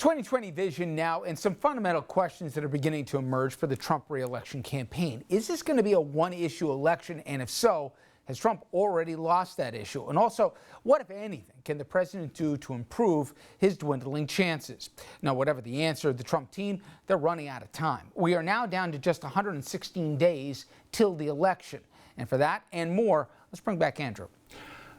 2020 vision now and some fundamental questions that are beginning to emerge for the Trump re-election campaign. Is this going to be a one-issue election? And if so, has Trump already lost that issue? And also, what, if anything, can the president do to improve his dwindling chances? Now, whatever the answer, the Trump team, they're running out of time. We are now down to just 116 days till the election. And for that and more, let's bring back Andrew.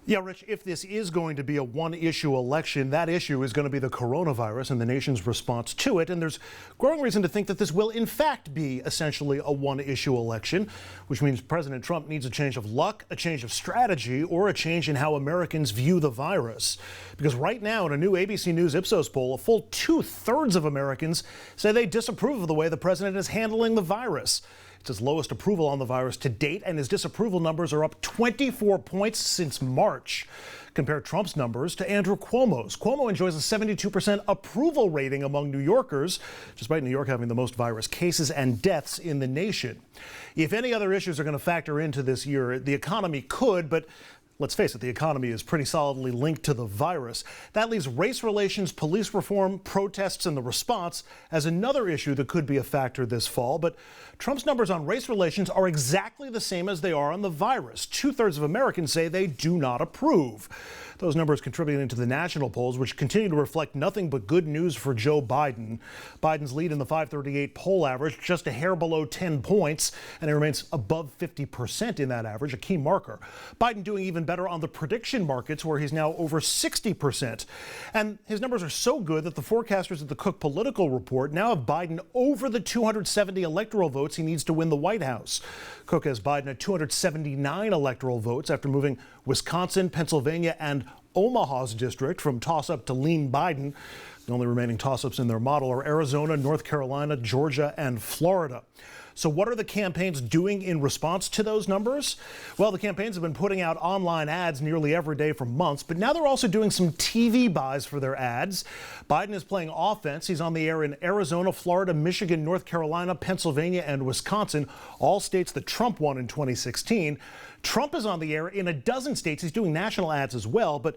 Yeah, Rich, if this is going to be a one-issue election, that issue is going to be the coronavirus and the nation's response to it. And there's growing reason to think that this will, in fact, be essentially a one-issue election, which means President Trump needs a change of luck, a change of strategy, or a change in how Americans view the virus. Because right now, in a new ABC News Ipsos poll, a full 2/3 of Americans say they disapprove of the way the president is handling the virus. It's his lowest approval on the virus to date, and his disapproval numbers are up 24 points since March. Compare Trump's numbers to Andrew Cuomo's. Cuomo enjoys a 72% approval rating among New Yorkers, despite New York having the most virus cases and deaths in the nation. If any other issues are going to factor into this year, the economy could, but let's face it, the economy is pretty solidly linked to the virus. That leaves race relations, police reform, protests, and the response as another issue that could be a factor this fall. But Trump's numbers on race relations are exactly the same as they are on the virus. 2/3 of Americans say they do not approve. Those numbers contributing to the national polls, which continue to reflect nothing but good news for Joe Biden. Biden's lead in the 538 poll average just a hair below 10 points, and he remains above 50% in that average, a key marker. Biden doing even better on the prediction markets, where he's now over 60%. And his numbers are so good that the forecasters at the Cook Political Report now have Biden over the 270 electoral votes he needs to win the White House. Cook has Biden at 279 electoral votes after moving Wisconsin, Pennsylvania, and Omaha's district from toss-up to lean Biden. The only remaining toss-ups in their model are Arizona, North Carolina, Georgia, and Florida. So what are the campaigns doing in response to those numbers? Well, the campaigns have been putting out online ads nearly every day for months, but now they're also doing some TV buys for their ads. Biden is playing offense. He's on the air in Arizona, Florida, Michigan, North Carolina, Pennsylvania, and Wisconsin, all states that Trump won in 2016. Trump is on the air in a dozen states. He's doing national ads as well, but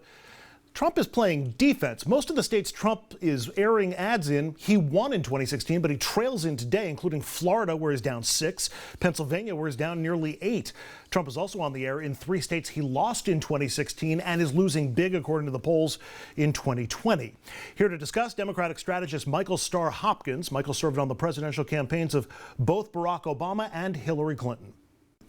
Trump is playing defense. Most of the states Trump is airing ads in, he won in 2016, but he trails in today, including Florida, where he's down 6, Pennsylvania, where he's down nearly 8. Trump is also on the air in 3 states he lost in 2016 and is losing big, according to the polls, in 2020. Here to discuss, Democratic strategist Michael Starr Hopkins. Michael served on the presidential campaigns of both Barack Obama and Hillary Clinton.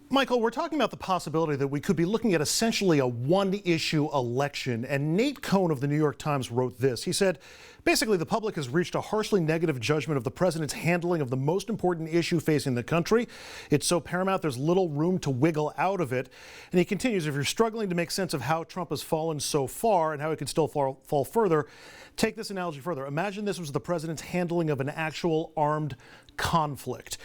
Michael, we're talking about the possibility that we could be looking at essentially a one-issue election. And Nate Cohn of the New York Times wrote this. He said, basically, the public has reached a harshly negative judgment of the president's handling of the most important issue facing the country. It's so paramount, there's little room to wiggle out of it. And he continues, if you're struggling to make sense of how Trump has fallen so far and how he could still fall further, take this analogy further. Imagine this was the president's handling of an actual armed conflict.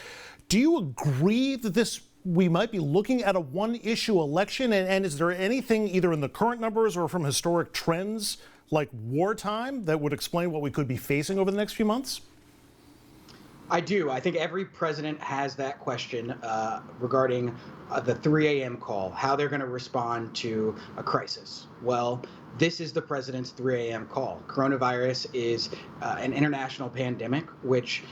Do you agree that we might be looking at a one-issue election? And is there anything either in the current numbers or from historic trends like wartime that would explain what we could be facing over the next few months? I do. I think every president has that question regarding the 3 a.m. call, how they're going to respond to a crisis. Well, this is the president's 3 a.m. call. Coronavirus is an international pandemic, which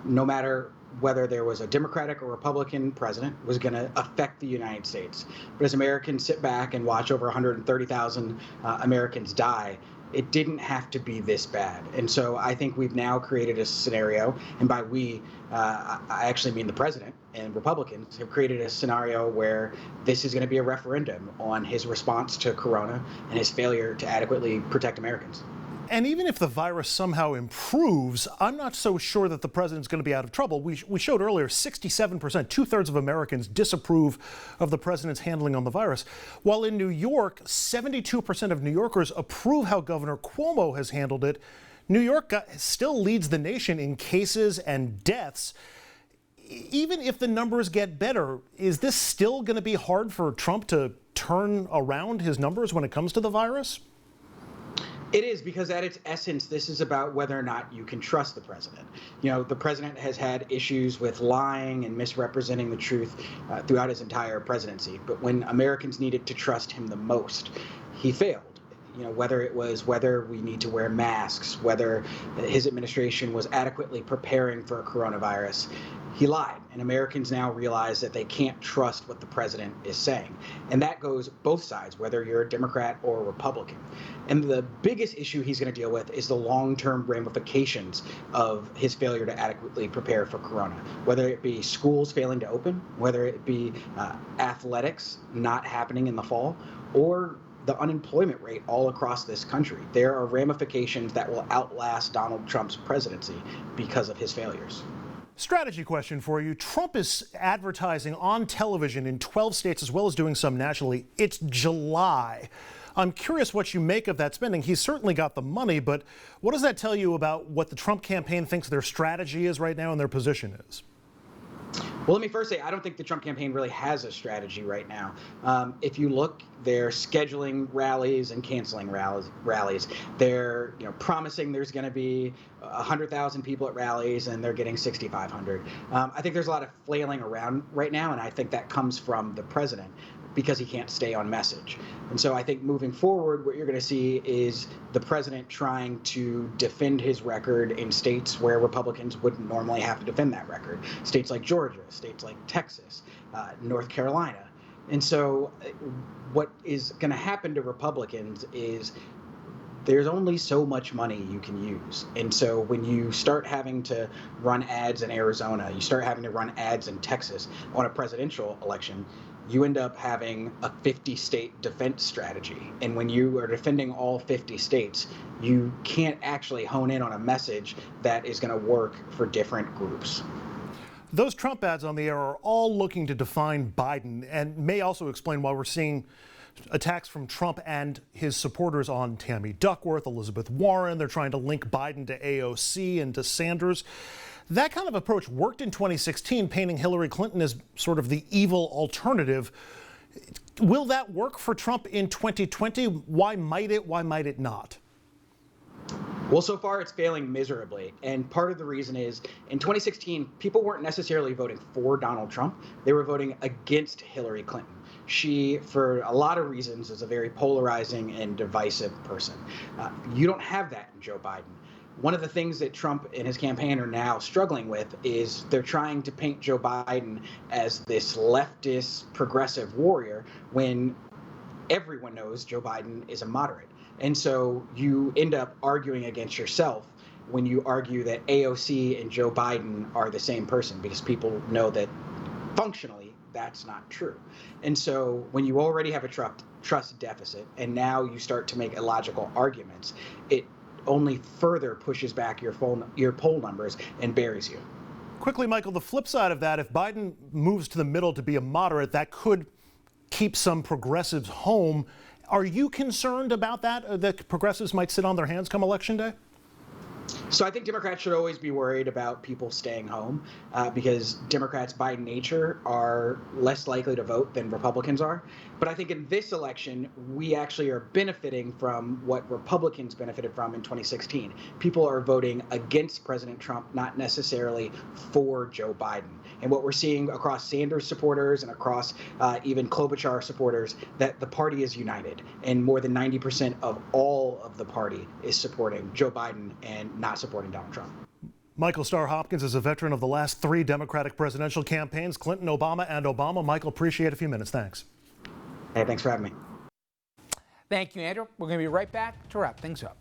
no matter whether there was a Democratic or Republican president, was going to affect the United States. But as Americans sit back and watch over 130,000 Americans die, it didn't have to be this bad. And so I think we've now created a scenario, and by we, I actually mean the president and Republicans, have created a scenario where this is going to be a referendum on his response to Corona and his failure to adequately protect Americans. And even if the virus somehow improves, I'm not so sure that the president's going to be out of trouble. We showed earlier 67%, 2/3 of Americans disapprove of the president's handling on the virus. While in New York, 72% of New Yorkers approve how Governor Cuomo has handled it. New York still leads the nation in cases and deaths. Even if the numbers get better, is this still going to be hard for Trump to turn around his numbers when it comes to the virus? It is, because at its essence, this is about whether or not you can trust the president. You know, the president has had issues with lying and misrepresenting the truth throughout his entire presidency. But when Americans needed to trust him the most, he failed. whether we need to wear masks, whether his administration was adequately preparing for a coronavirus. He lied, and Americans now realize that they can't trust what the president is saying. And that goes both sides, whether you're a Democrat or a Republican. And the biggest issue he's going to deal with is the long-term ramifications of his failure to adequately prepare for corona, whether it be schools failing to open, whether it be athletics not happening in the fall, or the unemployment rate all across this country. There are ramifications that will outlast Donald Trump's presidency because of his failures. Strategy question for you. Trump is advertising on television in 12 states as well as doing some nationally. It's July. I'm curious what you make of that spending. He's certainly got the money, but what does that tell you about what the Trump campaign thinks their strategy is right now and their position is? Well, let me first say, I don't think the Trump campaign really has a strategy right now. If you look, they're scheduling rallies and canceling rallies. They're promising there's going to be 100,000 people at rallies, and they're getting 6,500. I think there's a lot of flailing around right now, and I think that comes from the president, because he can't stay on message. And so I think moving forward, what you're going to see is the president trying to defend his record in states where Republicans wouldn't normally have to defend that record. States like Georgia, states like Texas, North Carolina. And so what is going to happen to Republicans is there's only so much money you can use. And so when you start having to run ads in Arizona, you start having to run ads in Texas on a presidential election, you end up having a 50-state defense strategy. And when you are defending all 50 states, you can't actually hone in on a message that is going to work for different groups. Those Trump ads on the air are all looking to define Biden and may also explain why we're seeing attacks from Trump and his supporters on Tammy Duckworth, Elizabeth Warren. They're trying to link Biden to AOC and to Sanders. That kind of approach worked in 2016, painting Hillary Clinton as sort of the evil alternative. Will that work for Trump in 2020? Why might it? Why might it not? Well, so far it's failing miserably. And part of the reason is in 2016, people weren't necessarily voting for Donald Trump. They were voting against Hillary Clinton. She, for a lot of reasons, is a very polarizing and divisive person. You don't have that in Joe Biden. One of the things that Trump and his campaign are now struggling with is they're trying to paint Joe Biden as this leftist progressive warrior when everyone knows Joe Biden is a moderate. And so you end up arguing against yourself when you argue that AOC and Joe Biden are the same person, because people know that functionally that's not true. And so when you already have a trust deficit and now you start to make illogical arguments, it only further pushes back your poll numbers and buries you. Quickly, Michael, the flip side of that, if Biden moves to the middle to be a moderate, that could keep some progressives home. Are you concerned about that, that progressives might sit on their hands come Election Day? So I think Democrats should always be worried about people staying home because Democrats by nature are less likely to vote than Republicans are. But I think in this election, we actually are benefiting from what Republicans benefited from in 2016. People are voting against President Trump, not necessarily for Joe Biden. And what we're seeing across Sanders supporters and across even Klobuchar supporters, that the party is united. And more than 90% of all of the party is supporting Joe Biden and not supporting Donald Trump. Michael Starr Hopkins is a veteran of the last 3 Democratic presidential campaigns, Clinton, Obama, and Obama. Michael, appreciate a few minutes. Thanks. Hey, thanks for having me. Thank you, Andrew. We're going to be right back to wrap things up.